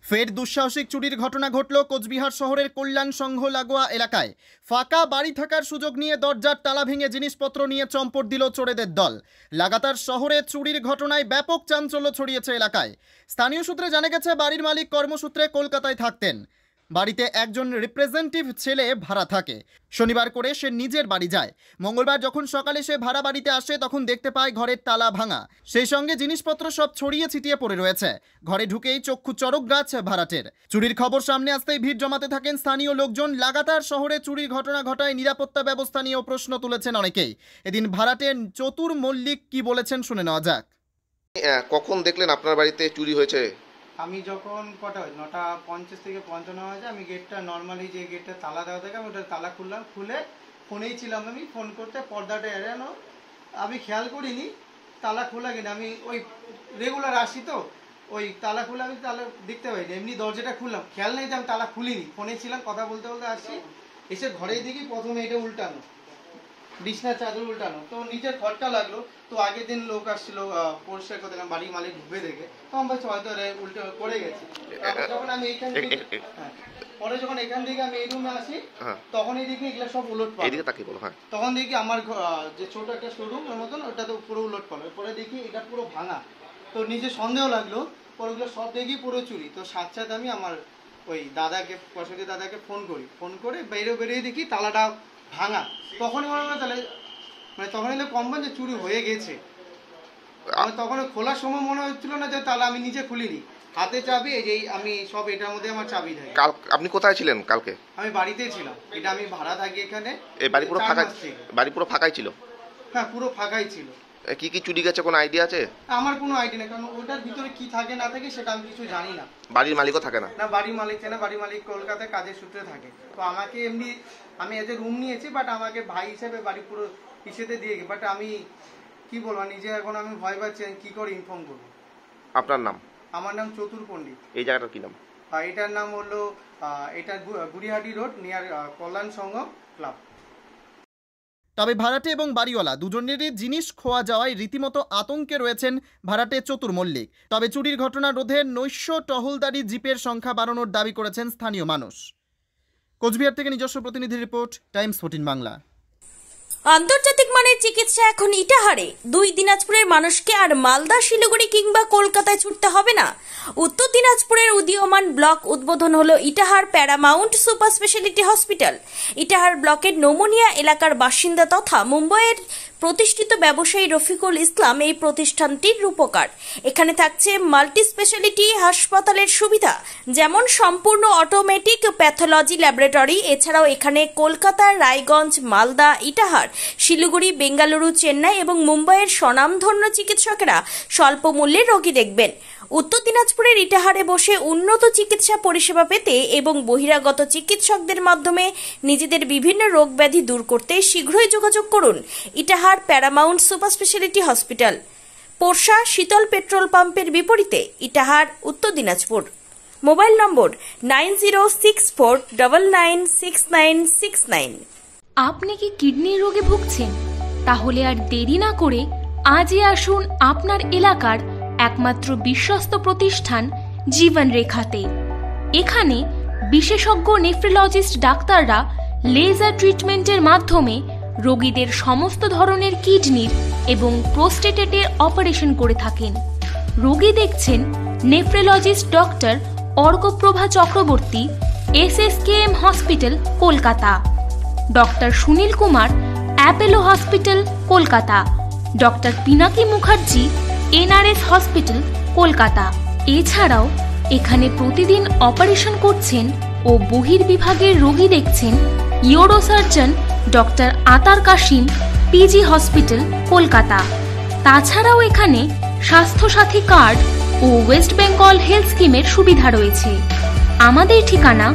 ফের দুঃসাহসিক চুরির ঘটনা ঘটল কোচবিহার শহরের কল্যাণ সংঘ লাগোয়া এলাকায়। ফাঁকা বাড়ি থাকার সুযোগ নিয়ে দরজার তালা ভেঙে জিনিসপত্র নিয়ে চম্পট দিল চোরেদের দল। লাগাতার শহরে চুরির ঘটনায় ব্যাপক চাঞ্চল্য ছড়িয়েছে এলাকায়। স্থানীয় সূত্রে জানা গেছে, বাড়ির মালিক কর্মসূত্রে কলকাতায় থাকতেন। বাড়িতে একজন রিপ্রেজেন্টেটিভ ছেলে ভাড়া থাকে। শনিবার করে সে নিজের বাড়ি যায়। মঙ্গলবার যখন সকালে সে ভাড়া বাড়িতে আসে, তখন দেখতে পায় ঘরের তালা ভাঙা, সেই সঙ্গে জিনিসপত্র সব ছড়িয়ে ছিটিয়ে পড়ে রয়েছে। ঘরে ঢুকেই চক্ষু চড়ক গাছ ভাড়াটের। চুরির খবর সামনে আসতেই ভিড় জমাতে থাকেন স্থানীয় লোকজন। লাগাতার শহরে চুরির ঘটনা ঘটায় নিরাপত্তা ব্যবস্থা নিয়েও প্রশ্ন তুলেছেন অনেকেই। এদিন ভাড়াটের চতুর মল্লিক কি বলেছেন শুনে নেওয়া যাক। কখন দেখলেন আপনার বাড়িতে চুরি হয়েছে? আমি যখন কটা 9:50 থেকে 55 বাজে আমি গেটটা নর্মালি যে গেটটা তালা দেওয়া থাকে ওটা তালা খুললাম। খুলে ফোনেই ছিলাম, আমি ফোন করতে পর্দাটা এড়ানো, আমি খেয়াল করিনি তালা খোলা কিনা। আমি ওই রেগুলার আসি তো ওই তালা খুলে আমি তালা দেখতে পাইনি, এমনি দরজাটা খুললাম, খেয়াল নেই যে আমি তালা খুলিনি, ফোনে ছিলাম, কথা বলতে বলতে আসছি। এসে ঘরেই দেখি প্রথমে এটা উল্টানো, বিছনার চাদর উল্টানো। তো নিজের ঘরটা লাগলো। তো আগের দিন লোক আসছিল পরিষ্কার করতে, বাড়ির মালিক ঢুকে দেখে, তো আমি ভাবছি হয়তো উল্টে করে গেছে। যখন আমি এইখান থেকে পরে যখন এখান থেকে আমি এই রুমে আসি, তখনই দেখি এগুলো সব উলট পালট। তখন দেখি আমার যে ছোট একটা শোরুম এর মতন, ওটা তো পুরো উলট পালট। পরে দেখি এটা পুরো ভাঙা। তো নিজে সন্দেহ লাগলো, পরে ওগুলো সব দেখি পুরো চুরি। তো সাথে সাথে আমি আমার ওই দাদাকে, পশুকে দাদাকে ফোন করে বেরিয়ে দেখি তালাটা ভাঙা। তখনই মনে হয় তাহলে তখনই কমবেন যে চুরি হয়ে গেছে। তখন খোলার সময় মনে হচ্ছিল না যে তাহলে আমি নিজে খুলিনি, হাতে চাবি, এই যে আমি সব এটার মধ্যে আমার চাবি থাকে। আপনি কোথায় ছিলেন কালকে? আমি বাড়িতেই ছিলাম, এটা আমি ভাড়া থাকি এখানে। এই বাড়ি পুরো ফাঁকাই ছিল? হ্যাঁ, পুরো ফাঁকাই ছিল। কি কি চুরি গেছে কোনো আইডিয়া আছে? আমার কোনো আইডিয়া নেই, কারণ ওটার ভিতরে কি থাকে না থাকে সেটা আমি কিছু জানি না। বাড়ির মালিকও থাকে না? না, বাড়ির মালিক থাকে না, বাড়ির মালিক কলকাতায় কাজের সূত্রে থাকে। তো আমাকে এমনি আমি এজ এ রুম নিয়েছি, বাট আমাকে ভাই হিসেবে বাড়ি পুরো পিছেতে দিয়ে গেছে। বাট আমি কি বলবো, নিজে এখন আমি ভয় পাচ্ছি কি করে ইনফর্ম করবো। আপনার নাম? আমার নাম চতুর পণ্ডিত। এই জায়গাটার কি নাম? এটার নাম হলো এটা গুড়িহাটি রোড, নিয়ার কল্যাণ সংঘ ক্লাব। তবে ভাড়াটে এবং বাড়িওয়ালা দুজনেরই জিনিস খোয়া যাওয়ায় রীতিমতো আতঙ্কে রয়েছেন ভাড়াটে চতুর মল্লিক। তবে চুরির ঘটনা রোধে নৈশ টহলদারি জিপের সংখ্যা বাড়ানোর দাবি করেছেন স্থানীয় মানুষ। কোচবিহার থেকে নিজস্ব প্রতিনিধি রিপোর্ট, টাইমস 14 বাংলা। আন্তর্জাতিক মানের চিকিৎসা এখন ইটাহারে। 2 দিনাজপুরের মানুষকে আর মালদা, শিলিগুড়ি কিংবা কলকাতায় ছুটতে হবে না। উত্তর দিনাজপুরের উদীয়মান ব্লক উদ্বোধন হলো Itahar paramount super speciality hospital. Itahar ব্লকের নোমনিয়া এলাকার বাসিন্দা তথা মুম্বাইয়ের প্রতিষ্ঠিত ব্যবসায়ী রফিকুল ইসলাম এই প্রতিষ্ঠানটির রূপকার। এখানে থাকছে মাল্টি স্পেশালিটি হাসপাতালের সুবিধা, যেমন সম্পূর্ণ অটোমেটিক প্যাথোলজি ল্যাবরেটরি। এছাড়াও এখানে কলকাতা, রায়গঞ্জ, মালদা, ইটাহার, শিলিগুড়ি, বেঙ্গালুরু, চেন্নাই এবং মুম্বাইয়ের স্বনামধন্য চিকিৎসকেরা স্বল্প মূল্যে রোগী দেখবেন। উত্তর দিনাজপুরের ইটাহারে বসে উন্নত চিকিৎসা পরিষেবা পেতে এবং বহিরাগত চিকিৎসকদের মাধ্যমে নিজেদের বিভিন্ন রোগ ব্যাধি দূর করতে শীঘ্রই যোগাযোগ করুন Itahar paramount super speciality hospital, Porsha Sheetal petrol পাম্পের বিপরীতে, ইটাহার, উত্তর দিনাজপুর। মোবাইল নম্বর 9064996969। আপনি কি কিডনি রোগে ভুগছেন? তাহলে আর দেরি না করে আজই আসুন আপনার এলাকার একমাত্র বিশ্বস্ত প্রতিষ্ঠান জীবন রেখাতে। এখানে বিশেষজ্ঞ নেফ্রোলজিস্ট ডাক্তাররা লেজার ট্রিটমেন্টের মাধ্যমে রোগীদের সমস্ত ধরনের কিডনির এবং প্রোস্টেটের অপারেশন করে থাকেন। রোগী দেখছেন nephrologist doctor Arkaprava Chakraborty, SSKM hospital, Kolkata. Doctor Sunil Kumar, Apollo hospital, Kolkata. Doctor Pinaki Mukherjee, NRS hospital, Kolkata. এছাড়াও এখানে প্রতিদিন অপারেশন করছেন ও বহির্বিভাগের রোগী দেখছেন ইউরোসার্জন ডক্টর আতার কাশিম, PG হসপিটাল, কলকাতা। তাছাড়াও এখানে স্বাস্থ্যসাথী কার্ড ও ওয়েস্ট বেঙ্গল হেলথ স্কিমের সুবিধা রয়েছে। আমাদের ঠিকানা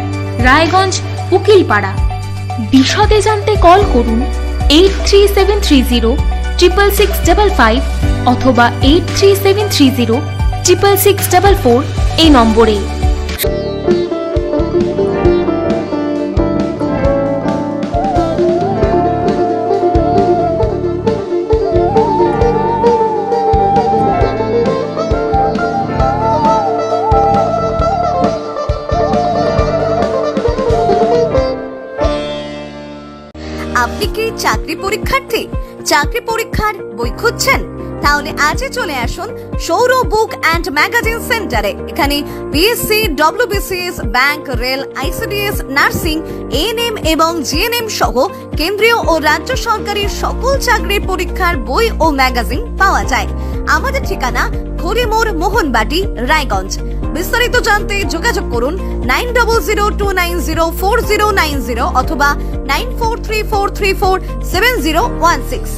রায়গঞ্জ, উকিলপাড়া। বিশদে জানতে কল করুন 8373066655 অথবা 8373066644 এই নম্বরে। চাকরি পরীক্ষার্থী, চাকরি পরীক্ষার বই খুঁজছেন? তাহলে আজই চলে আসুন সৌর বুক অ্যান্ড ম্যাগাজিন সেন্টারে। এখানে BSc, WBCS, bank, rail, ICDS, nursing, ANM এবং জিএনএম সহ কেন্দ্রীয় ও রাজ্য সরকারের সকল চাকরির পরীক্ষার বই ও ম্যাগাজিন পাওয়া যায়। আমাদের ঠিকানা খড়িমোড়, মোহনবাটি, রায়গঞ্জ। বিস্তারিত জানতে যোগাযোগ করুন 9002904090 অথবা 9434347016।